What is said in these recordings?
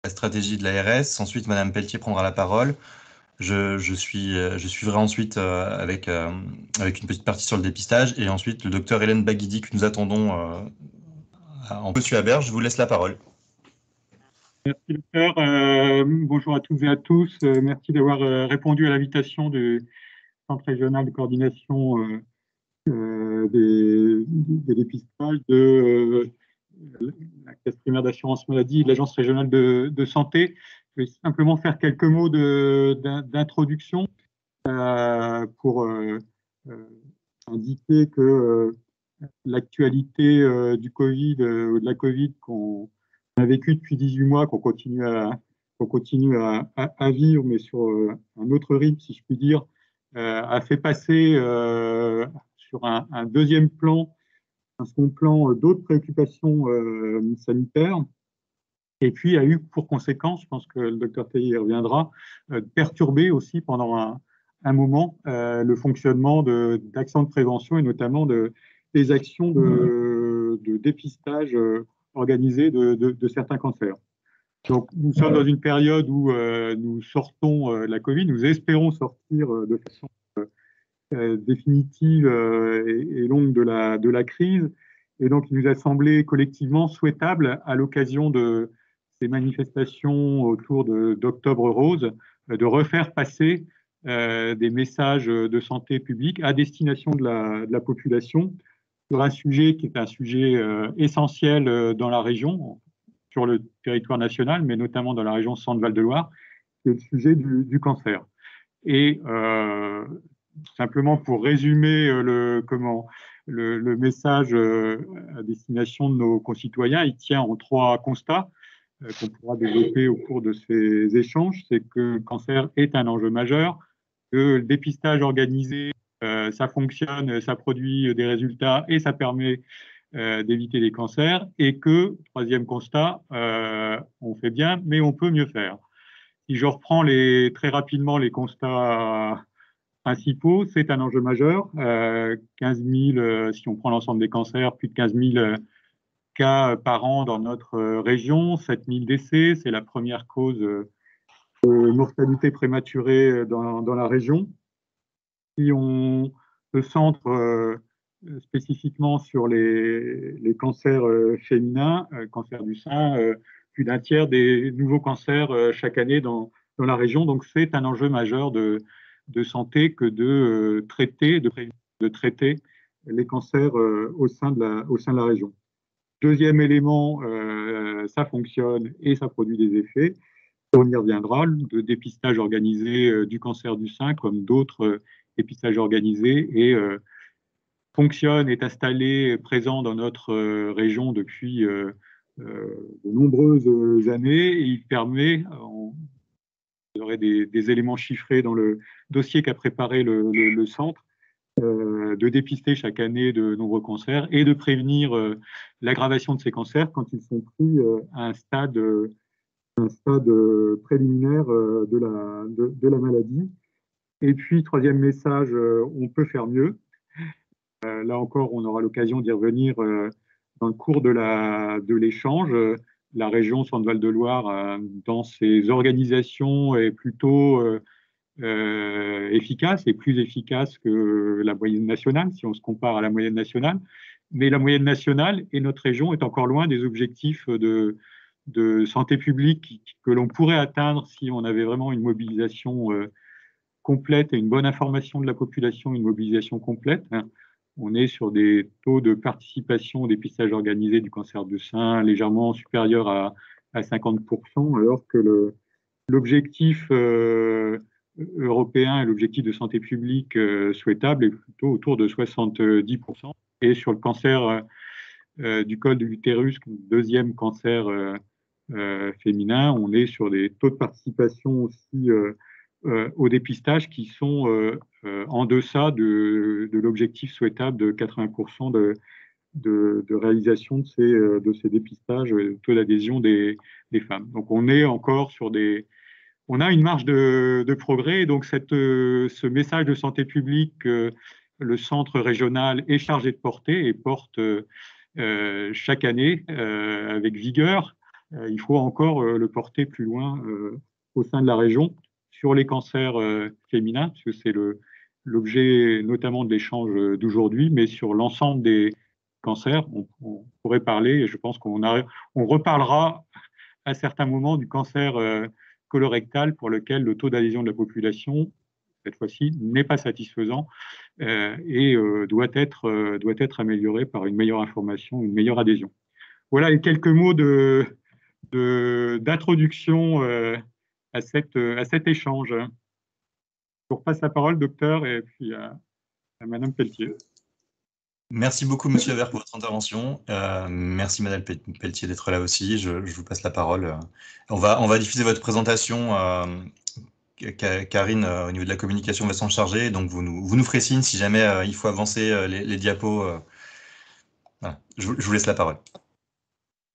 la stratégie de l'ARS. Ensuite, Madame Pelletier prendra la parole. Je suivrai ensuite avec une petite partie sur le dépistage. Et ensuite, le docteur Hélène Baguidi que nous attendons Monsieur Habert, je vous laisse la parole. Merci, docteur. Bonjour à toutes et à tous. Merci d'avoir répondu à l'invitation du Centre régional de coordination des dépistages de la Caisse primaire d'assurance maladie et de l'Agence régionale de santé. Je vais simplement faire quelques mots d'introduction pour indiquer que l'actualité du Covid, de la Covid qu'on a vécu depuis 18 mois, qu'on continue à vivre, mais sur un autre rythme, si je puis dire, a fait passer sur un deuxième plan, un second plan, d'autres préoccupations sanitaires. Et puis a eu pour conséquence, je pense que le docteur Tailly y reviendra, perturber aussi pendant un moment le fonctionnement d'actions de prévention et notamment des actions de dépistage organisées de certains cancers. Donc nous sommes dans une période où nous sortons de la Covid, nous espérons sortir de façon définitive et longue de la crise. Et donc il nous a semblé collectivement souhaitable, à l'occasion de ces manifestations autour d'Octobre Rose, de refaire passer des messages de santé publique à destination de la population sur un sujet qui est un sujet essentiel dans la région, sur le territoire national, mais notamment dans la région Centre-Val de Loire, qui est le sujet du cancer. Et simplement pour résumer le message à destination de nos concitoyens, il tient en 3 constats qu'on pourra développer au cours de ces échanges. C'est que le cancer est un enjeu majeur, que le dépistage organisé, ça fonctionne, ça produit des résultats et ça permet d'éviter les cancers, et que, troisième constat, on fait bien, mais on peut mieux faire. Si je reprends très rapidement les constats principaux, c'est un enjeu majeur. 15 000, si on prend l'ensemble des cancers, plus de 15 000 cas par an dans notre région, 7 000 décès, c'est la première cause de mortalité prématurée dans la région. Si on se centre spécifiquement sur les cancers féminins, cancer du sein, plus d'un tiers des nouveaux cancers chaque année dans la région. Donc c'est un enjeu majeur de santé que de traiter les cancers au sein de la région. Deuxième élément, ça fonctionne et ça produit des effets. On y reviendra, le dépistage organisé du cancer du sein, comme d'autres dépistages organisés, et fonctionne, est installé, présent dans notre région depuis de nombreuses années, et il permet, vous aurez des éléments chiffrés dans le dossier qu'a préparé le centre, de dépister chaque année de nombreux cancers et de prévenir l'aggravation de ces cancers quand ils sont pris à un stade préliminaire de la maladie. Et puis, troisième message, on peut faire mieux. Là encore, on aura l'occasion d'y revenir dans le cours de l'échange. La région Centre-Val de Loire, dans ses organisations, est plutôt efficace, et plus efficace que la moyenne nationale, si on se compare à la moyenne nationale. Mais la moyenne nationale et notre région est encore loin des objectifs de santé publique que l'on pourrait atteindre si on avait vraiment une mobilisation complète et une bonne information de la population, une mobilisation complète. On est sur des taux de participation au dépistage organisé du cancer du sein légèrement supérieurs à 50%, alors que l'objectif européen et l'objectif de santé publique souhaitable est plutôt autour de 70%. Et sur le cancer du col de l'utérus, deuxième cancer féminin, on est sur des taux de participation aussi au dépistage qui sont en deçà de l'objectif souhaitable de 80% de réalisation de ces dépistages, taux d'adhésion des femmes. Donc on est encore sur on a une marge de progrès. Donc ce message de santé publique, le centre régional est chargé de porter et porte chaque année avec vigueur, il faut encore le porter plus loin au sein de la région sur les cancers féminins, parce que c'est l'objet notamment de l'échange d'aujourd'hui, mais sur l'ensemble des cancers, on pourrait parler, et je pense on reparlera à certains moments du cancer colorectal pour lequel le taux d'adhésion de la population, cette fois-ci, n'est pas satisfaisant et doit être amélioré par une meilleure information, une meilleure adhésion. Voilà les quelques mots d'introduction à cet échange. Je vous repasse la parole, docteur, et puis à Madame Pelletier. Merci beaucoup, Monsieur Havert, pour votre intervention. Merci, Madame Pelletier, d'être là aussi. Je vous passe la parole. On va diffuser votre présentation. Karine, au niveau de la communication, va s'en charger. Donc, vous nous ferez signe si jamais il faut avancer les diapos. Voilà. Je vous laisse la parole.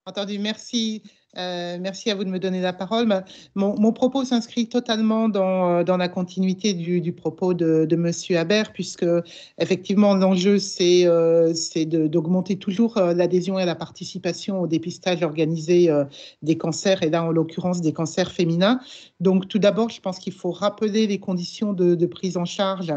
Entendu, merci. Merci à vous de me donner la parole. Mon propos s'inscrit totalement dans la continuité du propos de Monsieur Habert, puisque effectivement l'enjeu c'est d'augmenter toujours l'adhésion et la participation au dépistage organisé des cancers, et là en l'occurrence des cancers féminins. Donc tout d'abord, je pense qu'il faut rappeler les conditions de prise en charge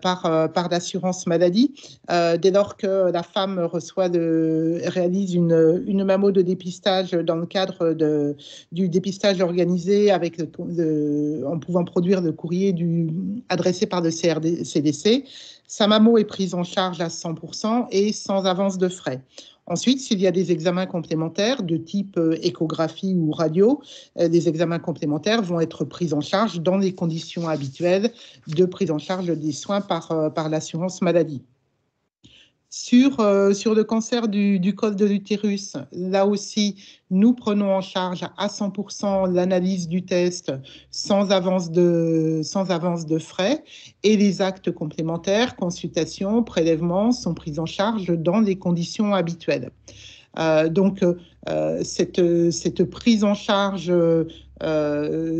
par l'assurance maladie. Dès lors que la femme réalise une mammo de dépistage dans le cadre du dépistage organisé en pouvant produire le courrier adressé par le CDC, sa mammo est prise en charge à 100% et sans avance de frais. Ensuite, s'il y a des examens complémentaires de type échographie ou radio, les examens complémentaires vont être pris en charge dans les conditions habituelles de prise en charge des soins par l'assurance maladie. Sur le cancer du col de l'utérus, là aussi, nous prenons en charge à 100% l'analyse du test sans avance de frais, et les actes complémentaires, consultations, prélèvements, sont pris en charge dans les conditions habituelles. Donc, cette prise en charge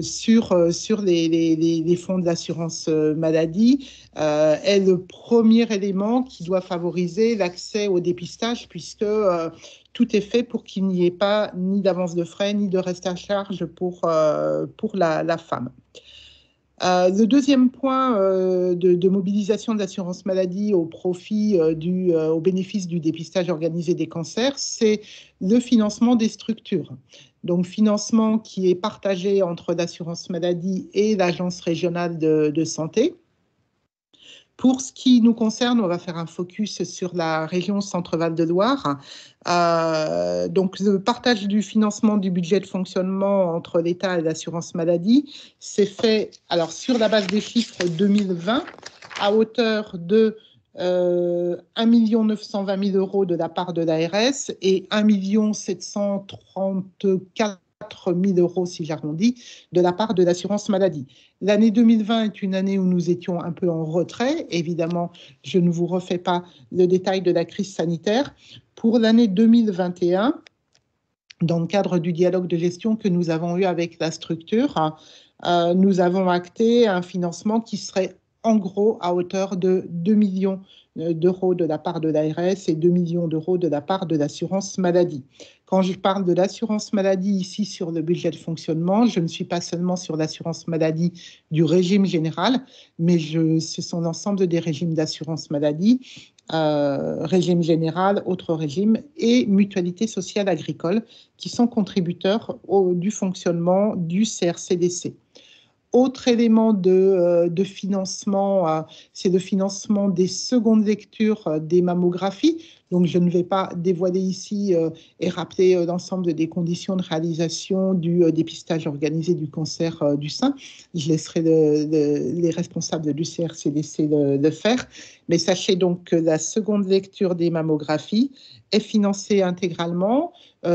sur les fonds de l'assurance maladie est le premier élément qui doit favoriser l'accès au dépistage, puisque tout est fait pour qu'il n'y ait pas ni d'avance de frais ni de reste à charge pour la femme. Le deuxième point de mobilisation de l'assurance maladie au profit au bénéfice du dépistage organisé des cancers, c'est le financement des structures. Donc, financement qui est partagé entre l'assurance maladie et l'agence régionale de santé. Pour ce qui nous concerne, on va faire un focus sur la région Centre-Val de Loire. Donc, le partage du financement du budget de fonctionnement entre l'État et l'assurance maladie s'est fait sur la base des chiffres 2020 à hauteur de 1 920 000 € de la part de l'ARS et 1 734 000 €, si j'arrondis, de la part de l'assurance maladie. L'année 2020 est une année où nous étions un peu en retrait. Évidemment, je ne vous refais pas le détail de la crise sanitaire. Pour l'année 2021, dans le cadre du dialogue de gestion que nous avons eu avec la structure, nous avons acté un financement qui serait en gros à hauteur de 2 millions d'euros de la part de l'ARS et 2 millions d'euros de la part de l'assurance maladie. Quand je parle de l'assurance maladie ici sur le budget de fonctionnement, je ne suis pas seulement sur l'assurance maladie du régime général, mais ce sont l'ensemble des régimes d'assurance maladie, régime général, autres régimes et mutualité sociale agricole qui sont contributeurs du fonctionnement du CRCDC. Autre élément de financement, c'est le financement des secondes lectures des mammographies. Donc, je ne vais pas dévoiler ici et rappeler l'ensemble des conditions de réalisation du dépistage organisé du cancer du sein. Je laisserai les responsables du CRCDC le faire. Mais sachez donc que la seconde lecture des mammographies est financée intégralement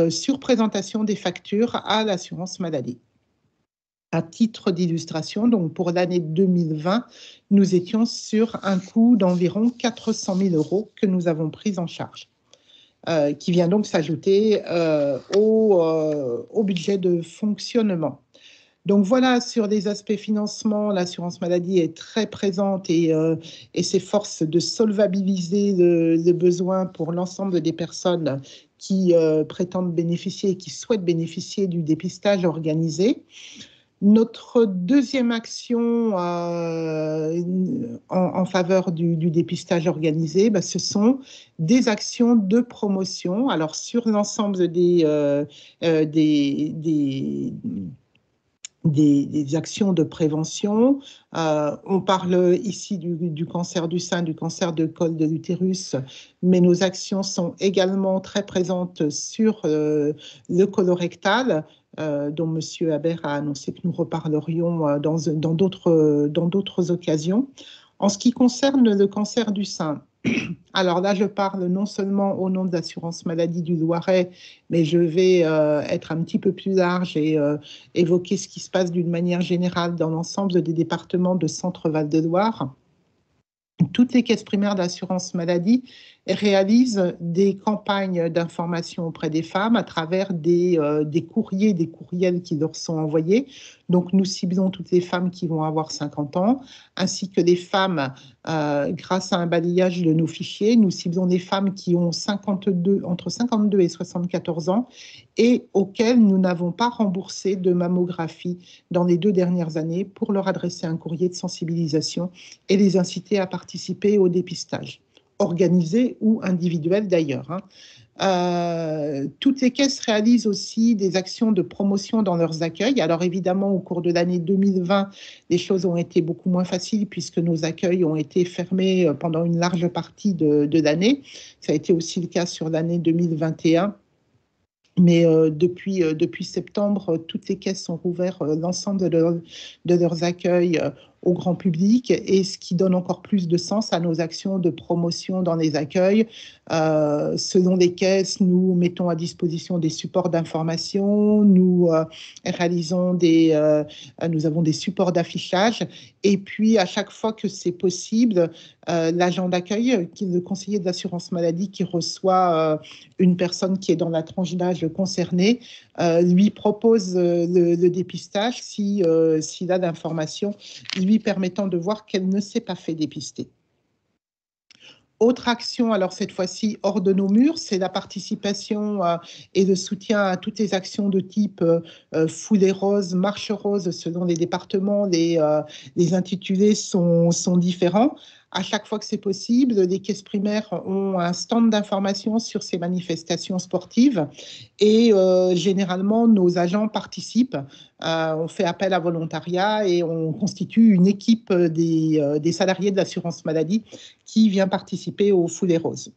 sur présentation des factures à l'assurance maladie. À titre d'illustration, donc pour l'année 2020, nous étions sur un coût d'environ 400 000 € que nous avons pris en charge, qui vient donc s'ajouter au budget de fonctionnement. Donc voilà, sur les aspects financement, l'assurance maladie est très présente et s'efforce de solvabiliser le besoin pour l'ensemble des personnes qui prétendent bénéficier et qui souhaitent bénéficier du dépistage organisé. Notre deuxième action en faveur du dépistage organisé, ce sont des actions de promotion. Alors, sur l'ensemble des actions de prévention. On parle ici du cancer du sein, du cancer de col de l'utérus, mais nos actions sont également très présentes sur le colorectal, dont M. Habert a annoncé que nous reparlerions dans d'autres occasions. En ce qui concerne le cancer du sein, alors là, je parle non seulement au nom de l'assurance maladie du Loiret, mais je vais être un petit peu plus large et évoquer ce qui se passe d'une manière générale dans l'ensemble des départements de Centre-Val de Loire. Toutes les caisses primaires d'assurance maladie réalisent des campagnes d'information auprès des femmes à travers des courriers, des courriels qui leur sont envoyés. Donc, nous ciblons toutes les femmes qui vont avoir 50 ans, ainsi que les femmes, grâce à un balayage de nos fichiers, nous ciblons les femmes qui ont entre 52 et 74 ans et auxquelles nous n'avons pas remboursé de mammographie dans les 2 dernières années pour leur adresser un courrier de sensibilisation et les inciter à participer au dépistage, organisé ou individuel d'ailleurs. Toutes les caisses réalisent aussi des actions de promotion dans leurs accueils. Alors évidemment, au cours de l'année 2020, les choses ont été beaucoup moins faciles puisque nos accueils ont été fermés pendant une large partie de l'année. Ça a été aussi le cas sur l'année 2021. Mais depuis septembre, toutes les caisses ont rouvert l'ensemble de leurs accueils au grand public, et ce qui donne encore plus de sens à nos actions de promotion dans les accueils. Selon les caisses, nous mettons à disposition des supports d'information, nous avons des supports d'affichage, et puis à chaque fois que c'est possible, l'agent d'accueil, qui est le conseiller de l'assurance maladie qui reçoit une personne qui est dans la tranche d'âge concernée, lui propose le dépistage s'il a d'informations lui permettant de voir qu'elle ne s'est pas fait dépister. Autre action, alors cette fois-ci hors de nos murs, c'est la participation et le soutien à toutes les actions de type foulée rose, marche rose, selon les départements, les intitulés sont différents. À chaque fois que c'est possible, les caisses primaires ont un stand d'information sur ces manifestations sportives et généralement, nos agents participent. On fait appel à volontariat et on constitue une équipe des salariés de l'assurance maladie qui vient participer aux foulées roses.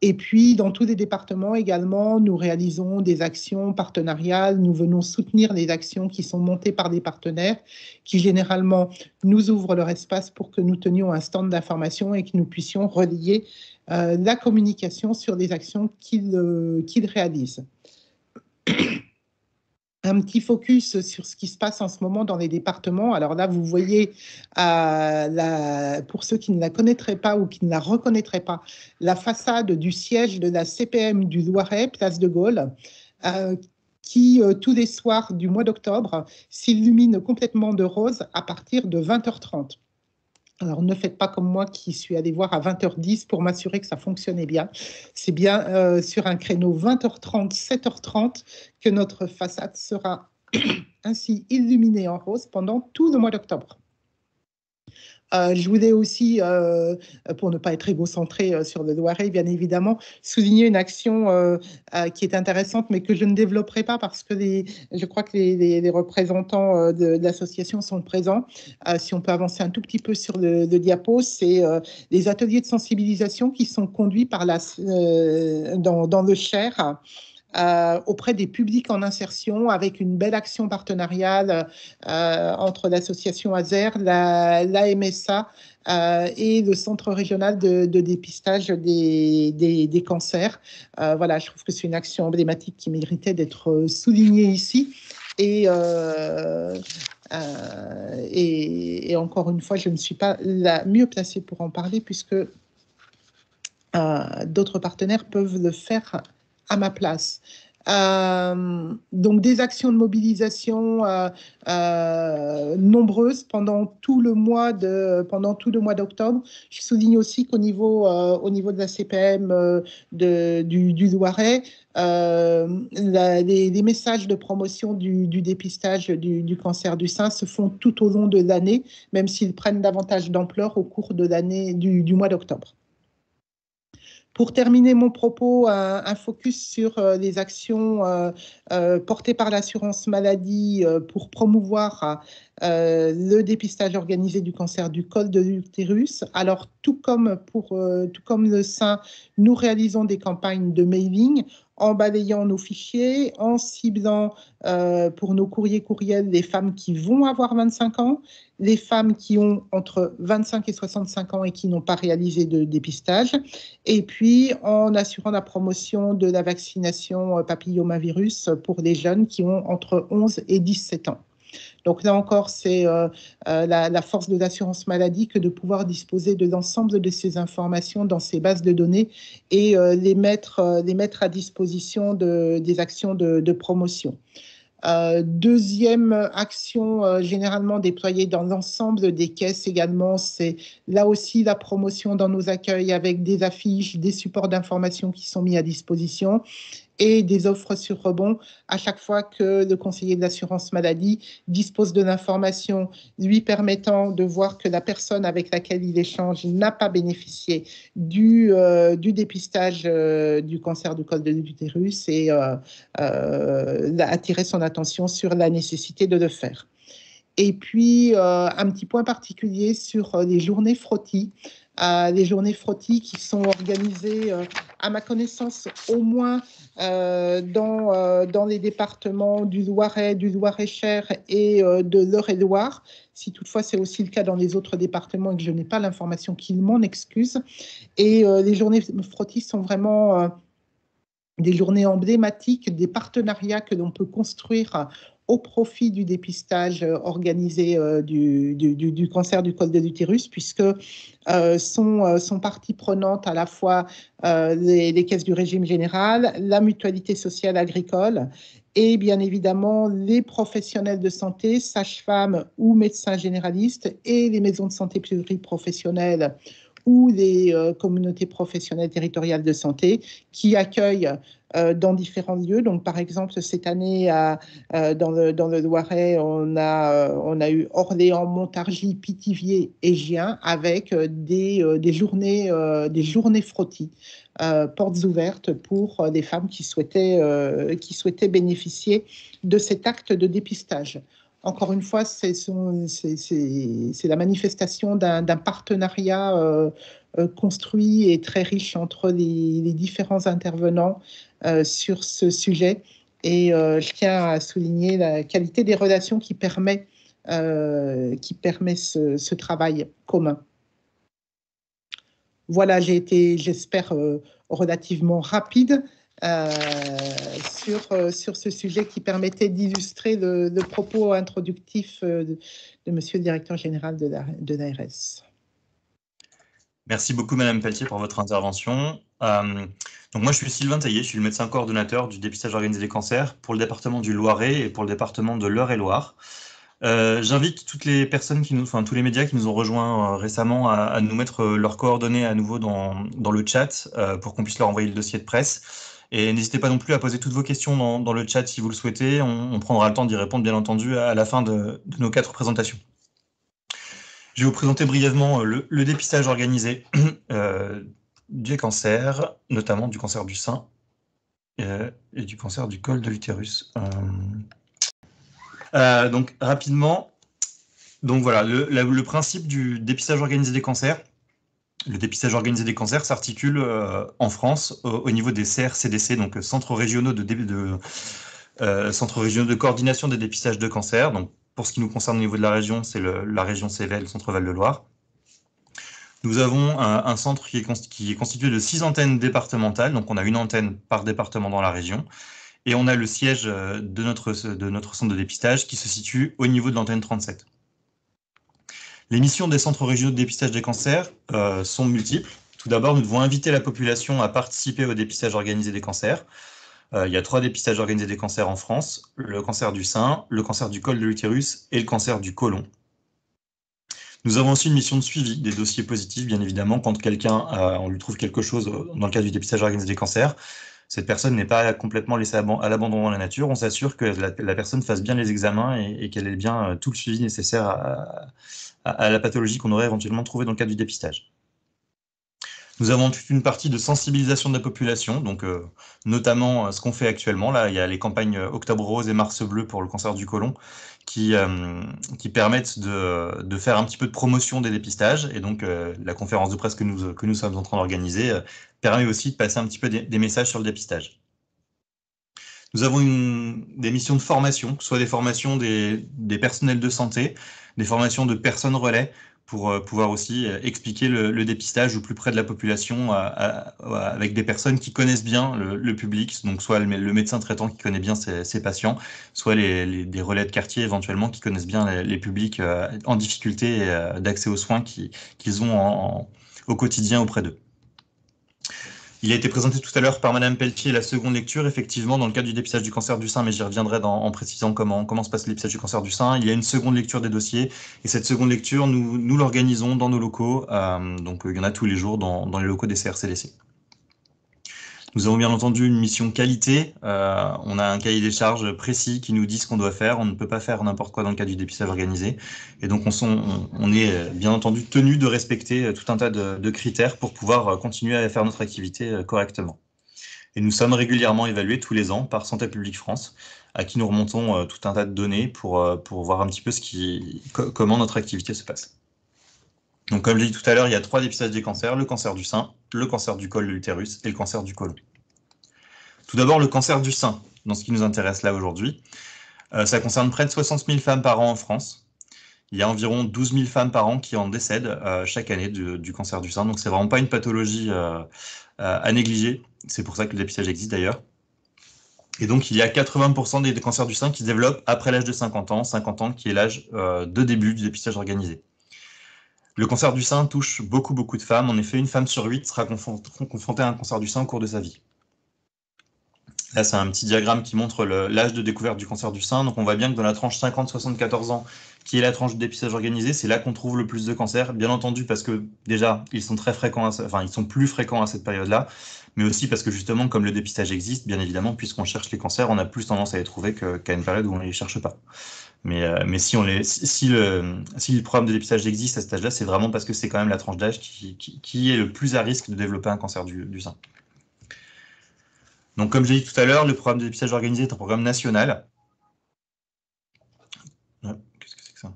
Et puis, dans tous les départements également, nous réalisons des actions partenariales. Nous venons soutenir les actions qui sont montées par des partenaires qui, généralement, nous ouvrent leur espace pour que nous tenions un stand d'information et que nous puissions relier la communication sur les actions qu'ils réalisent. Un petit focus sur ce qui se passe en ce moment dans les départements. Alors là, vous voyez, pour ceux qui ne la connaîtraient pas ou qui ne la reconnaîtraient pas, la façade du siège de la CPM du Loiret, place de Gaulle, qui, tous les soirs du mois d'octobre, s'illumine complètement de rose à partir de 20h30. Alors, ne faites pas comme moi qui suis allée voir à 20h10 pour m'assurer que ça fonctionnait bien. C'est bien sur un créneau 20h30, 7h30 que notre façade sera ainsi illuminée en rose pendant tout le mois d'octobre. Je voulais aussi, pour ne pas être égocentré sur le Loiret, bien évidemment, souligner une action qui est intéressante, mais que je ne développerai pas parce que je crois que les représentants de l'association sont présents. Si on peut avancer un tout petit peu sur le diapo, c'est les ateliers de sensibilisation qui sont conduits dans le Cher, auprès des publics en insertion, avec une belle action partenariale entre l'association AZER, la MSA et le Centre régional de dépistage des cancers. Voilà, je trouve que c'est une action emblématique qui méritait d'être soulignée ici. Et encore une fois, je ne suis pas la mieux placée pour en parler puisque d'autres partenaires peuvent le faire à ma place. Donc des actions de mobilisation nombreuses pendant tout le mois d'octobre. Je souligne aussi qu'au niveau de la CPM du Loiret, les messages de promotion du dépistage du cancer du sein se font tout au long de l'année, même s'ils prennent davantage d'ampleur au cours de l'année du mois d'octobre. Pour terminer mon propos, un focus sur les actions portées par l'assurance maladie pour promouvoir le dépistage organisé du cancer du col de l'utérus. Alors, tout comme le sein, nous réalisons des campagnes de mailing en balayant nos fichiers, en ciblant pour nos courriels les femmes qui vont avoir 25 ans, les femmes qui ont entre 25 et 65 ans et qui n'ont pas réalisé de dépistage, et puis en assurant la promotion de la vaccination papillomavirus pour les jeunes qui ont entre 11 et 17 ans. Donc là encore, c'est la force de l'assurance maladie que de pouvoir disposer de l'ensemble de ces informations dans ces bases de données et les mettre à disposition des actions de promotion. Deuxième action généralement déployée dans l'ensemble des caisses également, c'est là aussi la promotion dans nos accueils avec des affiches, des supports d'information qui sont mis à disposition et des offres sur rebond à chaque fois que le conseiller de l'assurance maladie dispose de l'information lui permettant de voir que la personne avec laquelle il échange n'a pas bénéficié du dépistage du cancer du col de l'utérus et attirer son attention sur la nécessité de le faire. Et puis, un petit point particulier sur les journées frottis. Les journées frottis qui sont organisées, à ma connaissance, au moins dans les départements du Loiret, du Loir-et-Cher et de l'Eure-et-Loir. Si toutefois c'est aussi le cas dans les autres départements et que je n'ai pas l'information, qu'il m'en excuse. Et les journées frottis sont vraiment des journées emblématiques, des partenariats que l'on peut construire au profit du dépistage organisé du cancer du col de l'utérus, puisque sont partie prenante à la fois les caisses du régime général, la mutualité sociale agricole et bien évidemment les professionnels de santé, sages-femmes ou médecins généralistes et les maisons de santé pluriprofessionnelles ou les communautés professionnelles territoriales de santé qui accueillent dans différents lieux. Donc, par exemple, cette année, dans le Loiret, on a eu Orléans, Montargis, Pithiviers et Gien avec des journées frottis, portes ouvertes pour des femmes qui souhaitaient bénéficier de cet acte de dépistage. Encore une fois, c'est la manifestation d'un partenariat construit et très riche entre les différents intervenants sur ce sujet. Et je tiens à souligner la qualité des relations qui permet ce travail commun. Voilà, j'ai été, j'espère, relativement rapide sur ce sujet qui permettait d'illustrer le propos introductif de Monsieur le Directeur Général de l'ARS. Merci beaucoup, Madame Pelletier, pour votre intervention. Donc moi, je suis Sylvain Taillé, je suis le médecin coordonnateur du dépistage organisé des cancers pour le département du Loiret et pour le département de l'Eure-et-Loir. J'invite toutes les personnes tous les médias qui nous ont rejoints récemment à nous mettre leurs coordonnées à nouveau dans le chat pour qu'on puisse leur envoyer le dossier de presse. Et n'hésitez pas non plus à poser toutes vos questions dans le chat si vous le souhaitez. On prendra le temps d'y répondre, bien entendu, à la fin de nos 4 présentations. Je vais vous présenter brièvement le dépistage organisé des cancers, notamment du cancer du sein et du cancer du col de l'utérus. Donc, rapidement, voilà, le principe du dépistage organisé des cancers. Le dépistage organisé des cancers s'articule en France au niveau des CRCDC, donc centres régionaux de coordination des dépistages de cancer. Donc, pour ce qui nous concerne au niveau de la région, c'est la région Cévennes, Centre Val-de-Loire. Nous avons un centre qui est constitué de 6 antennes départementales, donc on a une antenne par département dans la région, et on a le siège de notre centre de dépistage qui se situe au niveau de l'antenne 37. Les missions des centres régionaux de dépistage des cancers sont multiples. Tout d'abord, nous devons inviter la population à participer au dépistage organisé des cancers. Il y a 3 dépistages organisés des cancers en France, le cancer du sein, le cancer du col de l'utérus et le cancer du côlon. Nous avons aussi une mission de suivi des dossiers positifs, bien évidemment, quand on lui trouve quelque chose dans le cadre du dépistage organisé des cancers. Cette personne n'est pas complètement laissée à l'abandon dans la nature. On s'assure que la personne fasse bien les examens et qu'elle ait bien tout le suivi nécessaire à la pathologie qu'on aurait éventuellement trouvée dans le cadre du dépistage. Nous avons toute une partie de sensibilisation de la population, donc notamment ce qu'on fait actuellement. Là, il y a les campagnes Octobre Rose et Mars Bleu pour le cancer du côlon qui permettent de faire un petit peu de promotion des dépistages. Et donc, la conférence de presse que nous sommes en train d'organiser permet aussi de passer un petit peu des messages sur le dépistage. Nous avons des missions de formation, que ce soit des formations des personnels de santé, des formations de personnes relais, pour pouvoir aussi expliquer le dépistage au plus près de la population avec des personnes qui connaissent bien le public, donc soit le médecin traitant qui connaît bien ses patients, soit des relais de quartier éventuellement qui connaissent bien les publics en difficulté d'accès aux soins qu'ils ont au quotidien auprès d'eux. Il a été présenté tout à l'heure par Madame Pelletier, la seconde lecture, effectivement, dans le cadre du dépistage du cancer du sein, mais j'y reviendrai en précisant comment se passe le dépistage du cancer du sein. Il y a une seconde lecture des dossiers, et cette seconde lecture, nous l'organisons dans nos locaux, donc il y en a tous les jours dans les locaux des CRCDC. Nous avons bien entendu une mission qualité, on a un cahier des charges précis qui nous dit ce qu'on doit faire, on ne peut pas faire n'importe quoi dans le cadre du dépistage organisé, et donc on est bien entendu tenu de respecter tout un tas de critères pour pouvoir continuer à faire notre activité correctement. Et nous sommes régulièrement évalués tous les ans par Santé publique France, à qui nous remontons tout un tas de données pour voir un petit peu comment notre activité se passe. Donc, comme je l'ai dit tout à l'heure, il y a 3 dépistages des cancers, le cancer du sein, le cancer du col de l'utérus et le cancer du côlon. Tout d'abord, le cancer du sein, dans ce qui nous intéresse là aujourd'hui. Ça concerne près de 60 000 femmes par an en France. Il y a environ 12 000 femmes par an qui en décèdent chaque année du cancer du sein. Donc, c'est vraiment pas une pathologie à négliger. C'est pour ça que le dépistage existe d'ailleurs. Et donc, il y a 80% des cancers du sein qui se développent après l'âge de 50 ans qui est l'âge de début du dépistage organisé. Le cancer du sein touche beaucoup de femmes. En effet, une femme sur 8 sera confrontée à un cancer du sein au cours de sa vie. Là, c'est un petit diagramme qui montre l'âge de découverte du cancer du sein. Donc, on voit bien que dans la tranche 50-74 ans, qui est la tranche de dépistage organisé, c'est là qu'on trouve le plus de cancers. Bien entendu, parce que déjà, ils sont plus fréquents à cette période-là, mais aussi parce que justement, comme le dépistage existe, bien évidemment, puisqu'on cherche les cancers, on a plus tendance à les trouver qu'à une période où on ne les cherche pas. Mais si le programme de dépistage existe à cet âge-là, c'est vraiment parce que c'est quand même la tranche d'âge qui est le plus à risque de développer un cancer du sein. Donc, comme j'ai dit tout à l'heure, le programme de dépistage organisé est un programme national. Qu'est-ce que c'est que ça ?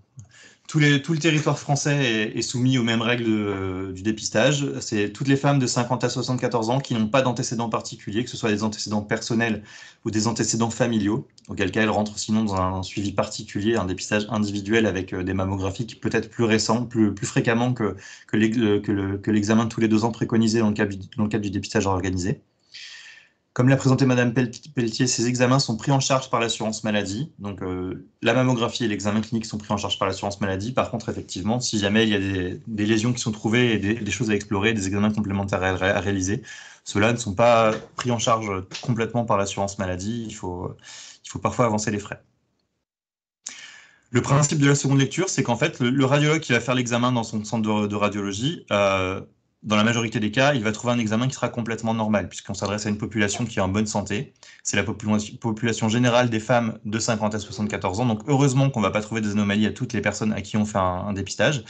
Tout le territoire français est soumis aux mêmes règles du dépistage. C'est toutes les femmes de 50 à 74 ans qui n'ont pas d'antécédents particuliers, que ce soit des antécédents personnels ou des antécédents familiaux, auquel cas elles rentrent sinon dans un suivi particulier, un dépistage individuel avec des mammographies qui peut être plus récents, plus fréquemment que l'examen de tous les 2 ans préconisé dans le cadre du dépistage organisé. Comme l'a présenté Madame Pelletier, ces examens sont pris en charge par l'assurance maladie. Donc, la mammographie et l'examen clinique sont pris en charge par l'assurance maladie. Par contre, effectivement, si jamais il y a des lésions qui sont trouvées et des choses à explorer, des examens complémentaires à réaliser, ceux-là ne sont pas pris en charge complètement par l'assurance maladie. Il faut parfois avancer les frais. Le principe de la seconde lecture, c'est qu'en fait, le radiologue qui va faire l'examen dans son centre de radiologie, dans la majorité des cas, il va trouver un examen qui sera complètement normal, puisqu'on s'adresse à une population qui est en bonne santé. C'est la population générale des femmes de 50 à 74 ans. Donc, heureusement qu'on ne va pas trouver des anomalies à toutes les personnes à qui on fait un dépistage.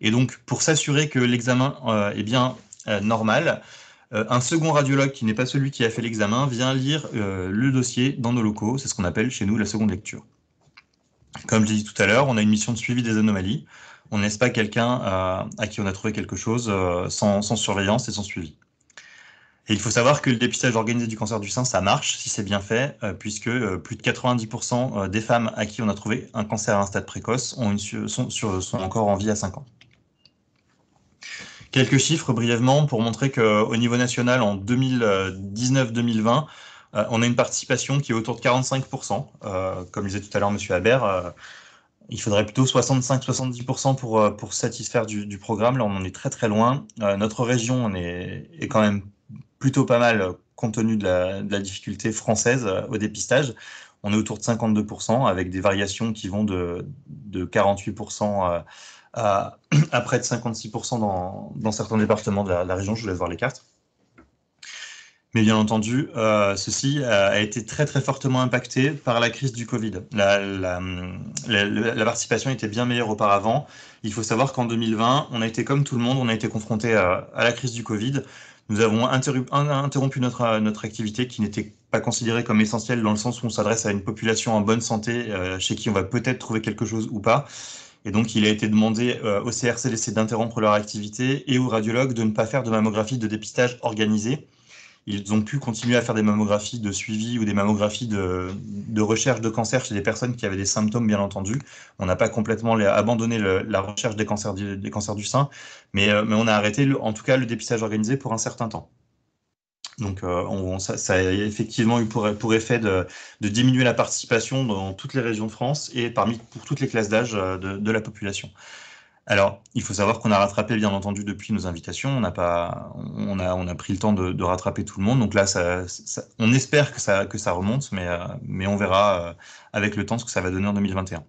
Et donc, pour s'assurer que l'examen est bien normal, un second radiologue, qui n'est pas celui qui a fait l'examen, vient lire le dossier dans nos locaux. C'est ce qu'on appelle chez nous la seconde lecture. Comme je l'ai dit tout à l'heure, on a une mission de suivi des anomalies. On ne laisse pas quelqu'un à qui on a trouvé quelque chose sans surveillance et sans suivi. Et il faut savoir que le dépistage organisé du cancer du sein, ça marche si c'est bien fait, puisque plus de 90% des femmes à qui on a trouvé un cancer à un stade précoce sont encore en vie à 5 ans. Quelques chiffres brièvement pour montrer qu'au niveau national, en 2019-2020, on a une participation qui est autour de 45%. Comme le disait tout à l'heure M. Habert, il faudrait plutôt 65-70% pour satisfaire du programme. Là, on en est très loin. Notre région est quand même plutôt pas mal compte tenu de la difficulté française au dépistage. On est autour de 52%, avec des variations qui vont de 48% à près de 56% dans certains départements de la région. Je vous laisse voir les cartes. Mais bien entendu, ceci a été très très fortement impacté par la crise du Covid. La participation était bien meilleure auparavant. Il faut savoir qu'en 2020, on a été comme tout le monde, on a été confronté à la crise du Covid. Nous avons interrompu notre activité qui n'était pas considérée comme essentielle dans le sens où on s'adresse à une population en bonne santé chez qui on va peut-être trouver quelque chose ou pas. Et donc, il a été demandé au CRCDC d'interrompre leur activité et aux radiologues de ne pas faire de mammographie de dépistage organisée. Ils ont pu continuer à faire des mammographies de suivi ou des mammographies de recherche de cancer chez des personnes qui avaient des symptômes, bien entendu. On n'a pas complètement abandonné la recherche des cancers du sein, mais on a arrêté, en tout cas, le dépistage organisé pour un certain temps. Donc, ça a effectivement eu pour effet de diminuer la participation dans toutes les régions de France et pour toutes les classes d'âge de la population. Alors, il faut savoir qu'on a rattrapé, bien entendu, depuis nos invitations. On a pris le temps de rattraper tout le monde. Donc là, on espère que ça remonte, mais on verra avec le temps ce que ça va donner en 2021.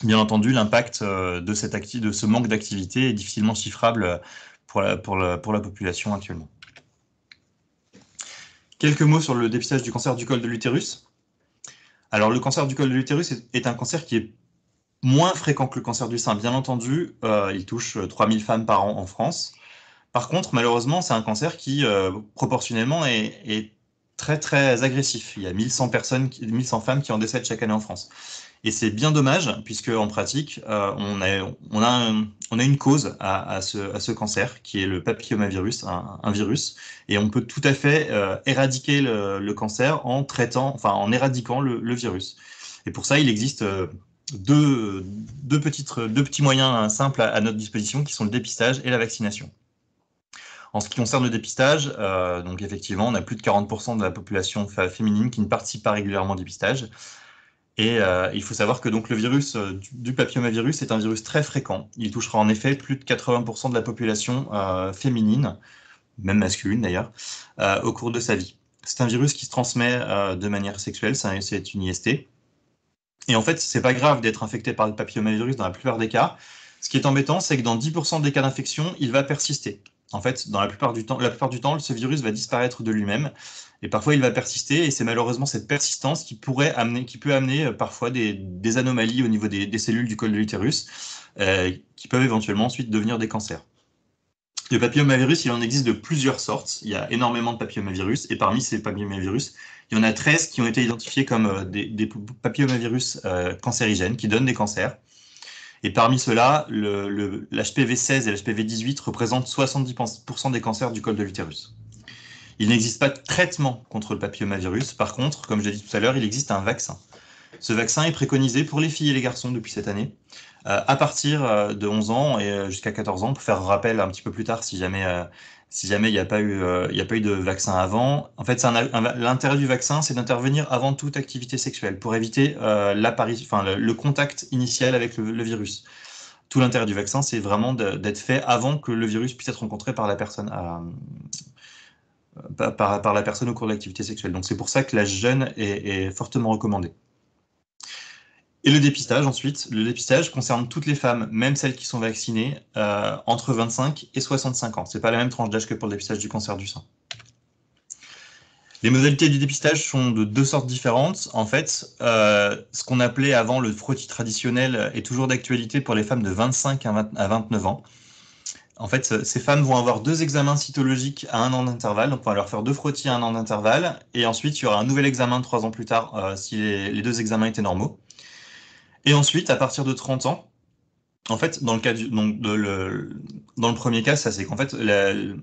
Bien entendu, l'impact de ce manque d'activité est difficilement chiffrable pour la population actuellement. Quelques mots sur le dépistage du cancer du col de l'utérus. Alors, le cancer du col de l'utérus est un cancer qui est moins fréquent que le cancer du sein, bien entendu. Il touche 3000 femmes par an en France. Par contre, malheureusement, c'est un cancer qui, proportionnellement, est très, très agressif. Il y a 1100 femmes qui en décèdent chaque année en France. Et c'est bien dommage, puisque en pratique, on a une cause à ce cancer, qui est le papillomavirus, un virus. Et on peut tout à fait éradiquer le cancer en éradiquant le virus. Et pour ça, il existe deux petits moyens simples à notre disposition, qui sont le dépistage et la vaccination. En ce qui concerne le dépistage, donc effectivement, on a plus de 40% de la population féminine qui ne participe pas régulièrement au dépistage. Et il faut savoir que donc, le virus du papillomavirus est un virus très fréquent. Il touchera en effet plus de 80% de la population féminine, même masculine d'ailleurs, au cours de sa vie. C'est un virus qui se transmet de manière sexuelle, c'est une IST. Et en fait, c'est pas grave d'être infecté par le papillomavirus dans la plupart des cas. Ce qui est embêtant, c'est que dans 10% des cas d'infection, il va persister. En fait, dans la plupart du temps, ce virus va disparaître de lui-même. Et parfois, il va persister. Et c'est malheureusement cette persistance qui peut amener parfois des anomalies au niveau des cellules du col de l'utérus, qui peuvent éventuellement ensuite devenir des cancers. Le papillomavirus, il en existe de plusieurs sortes. Il y a énormément de papillomavirus. Et parmi ces papillomavirus, il y en a 13 qui ont été identifiés comme des papillomavirus cancérigènes qui donnent des cancers. Et parmi ceux-là, l'HPV 16 et l'HPV 18 représentent 70% des cancers du col de l'utérus. Il n'existe pas de traitement contre le papillomavirus. Par contre, comme je l'ai dit tout à l'heure, il existe un vaccin. Ce vaccin est préconisé pour les filles et les garçons depuis cette année, à partir de 11 ans et jusqu'à 14 ans, pour faire rappel un petit peu plus tard si jamais il n'y a pas eu de vaccin avant. En fait, l'intérêt du vaccin, c'est d'intervenir avant toute activité sexuelle pour éviter le contact initial avec le virus. Tout l'intérêt du vaccin, c'est vraiment d'être fait avant que le virus puisse être rencontré par la personne par la personne au cours de l'activité sexuelle. Donc c'est pour ça que la jeûne est fortement recommandée. Et le dépistage ensuite, le dépistage concerne toutes les femmes, même celles qui sont vaccinées, entre 25 et 65 ans. C'est pas la même tranche d'âge que pour le dépistage du cancer du sein. Les modalités du dépistage sont de deux sortes différentes. En fait, ce qu'on appelait avant le frottis traditionnel est toujours d'actualité pour les femmes de 25 à 29 ans. En fait, ces femmes vont avoir 2 examens cytologiques à 1 an d'intervalle, donc on va leur faire 2 frottis à 1 an d'intervalle, et ensuite il y aura un nouvel examen 3 ans plus tard si les 2 examens étaient normaux. Et ensuite, à partir de 30 ans, en fait, dans le premier cas, ça c'est qu'en fait, le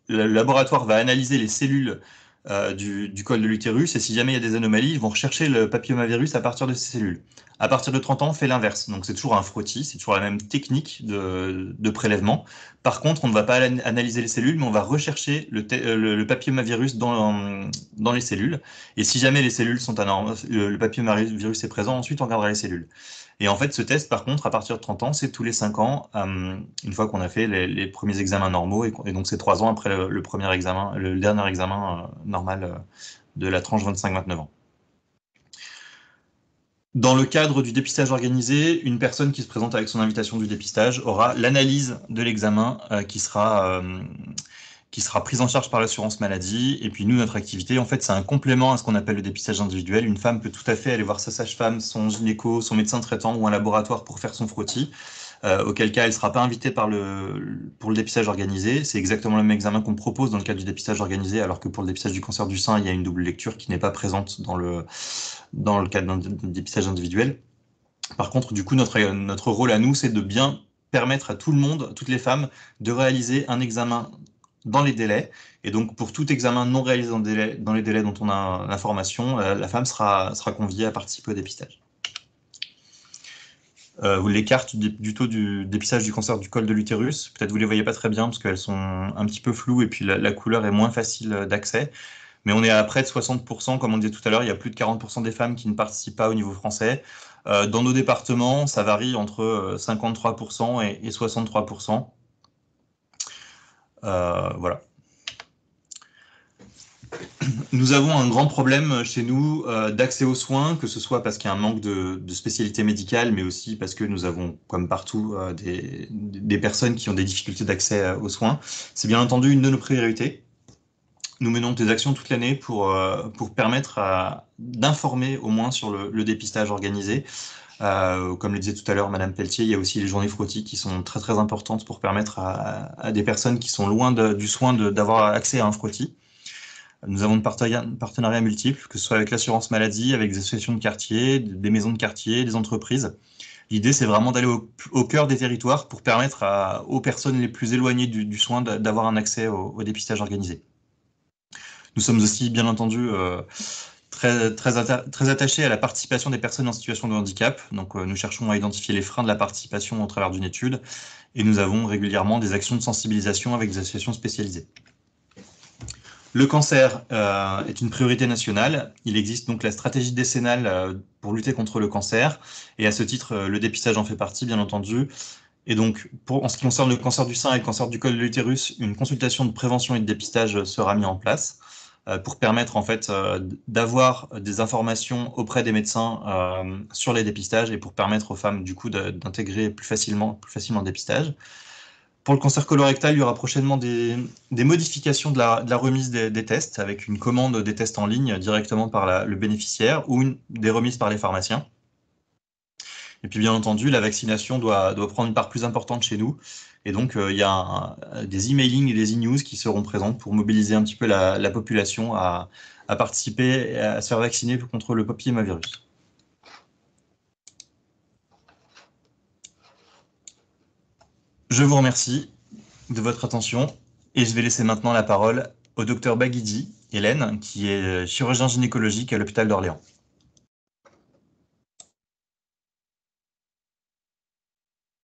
laboratoire va analyser les cellules du col de l'utérus, et si jamais il y a des anomalies, ils vont rechercher le papillomavirus à partir de ces cellules. À partir de 30 ans, on fait l'inverse. Donc c'est toujours un frottis, c'est toujours la même technique de prélèvement. Par contre, on ne va pas analyser les cellules, mais on va rechercher le papillomavirus dans les cellules. Et si jamais les cellules sont anormales, le papillomavirus est présent, ensuite on regardera les cellules. Et en fait, ce test, par contre, à partir de 30 ans, c'est tous les 5 ans, une fois qu'on a fait les premiers examens normaux, et donc c'est 3 ans après le dernier examen normale de la tranche 25-29 ans. Dans le cadre du dépistage organisé, une personne qui se présente avec son invitation du dépistage aura l'analyse de l'examen qui sera prise en charge par l'assurance maladie. Et puis nous, notre activité, en fait, c'est un complément à ce qu'on appelle le dépistage individuel. Une femme peut tout à fait aller voir sa sage-femme, son gynéco, son médecin traitant ou un laboratoire pour faire son frottis. Auquel cas elle ne sera pas invitée pour le dépistage organisé. C'est exactement le même examen qu'on propose dans le cadre du dépistage organisé, alors que pour le dépistage du cancer du sein, il y a une double lecture qui n'est pas présente dans le cadre d'un dépistage individuel. Par contre, du coup, notre rôle à nous, c'est de bien permettre à tout le monde, toutes les femmes, de réaliser un examen dans les délais. Et donc, pour tout examen non réalisé dans les délais dont on a l'information, la femme sera conviée à participer au dépistage. Les cartes du taux du dépistage du cancer du col de l'utérus, peut-être vous ne les voyez pas très bien parce qu'elles sont un petit peu floues et puis la couleur est moins facile d'accès. Mais on est à près de 60%, comme on disait tout à l'heure, il y a plus de 40% des femmes qui ne participent pas au niveau français. Dans nos départements, ça varie entre 53% et 63%. Voilà. Nous avons un grand problème chez nous d'accès aux soins, que ce soit parce qu'il y a un manque de spécialité médicale, mais aussi parce que nous avons, comme partout, des personnes qui ont des difficultés d'accès aux soins. C'est bien entendu une de nos priorités. Nous menons des actions toute l'année pour permettre d'informer au moins sur le dépistage organisé. Comme le disait tout à l'heure Madame Pelletier, il y a aussi les journées frottis qui sont très très importantes pour permettre à des personnes qui sont loin du soin d'avoir accès à un frottis. Nous avons de partenariats multiples, que ce soit avec l'assurance maladie, avec des associations de quartier, des maisons de quartier, des entreprises. L'idée, c'est vraiment d'aller au cœur des territoires pour permettre aux personnes les plus éloignées du soin d'avoir un accès au dépistage organisé. Nous sommes aussi, bien entendu, très attachés à la participation des personnes en situation de handicap. Donc, nous cherchons à identifier les freins de la participation au travers d'une étude et nous avons régulièrement des actions de sensibilisation avec des associations spécialisées. Le cancer est une priorité nationale. Il existe donc la stratégie décennale pour lutter contre le cancer. Et à ce titre, le dépistage en fait partie, bien entendu. Et donc, en ce qui concerne le cancer du sein et le cancer du col de l'utérus, une consultation de prévention et de dépistage sera mise en place pour permettre en fait d'avoir des informations auprès des médecins sur les dépistages et pour permettre aux femmes du coup d'intégrer plus facilement le dépistage. Pour le cancer colorectal, il y aura prochainement des modifications de la remise des tests avec une commande des tests en ligne directement par le bénéficiaire ou des remises par les pharmaciens. Et puis bien entendu, la vaccination doit prendre une part plus importante chez nous. Et donc, il y a des emailing et des e-news qui seront présents pour mobiliser un petit peu la population à participer et à se faire vacciner contre le papillomavirus. Je vous remercie de votre attention et je vais laisser maintenant la parole au docteur Baghidi, Hélène, qui est chirurgien gynécologique à l'hôpital d'Orléans.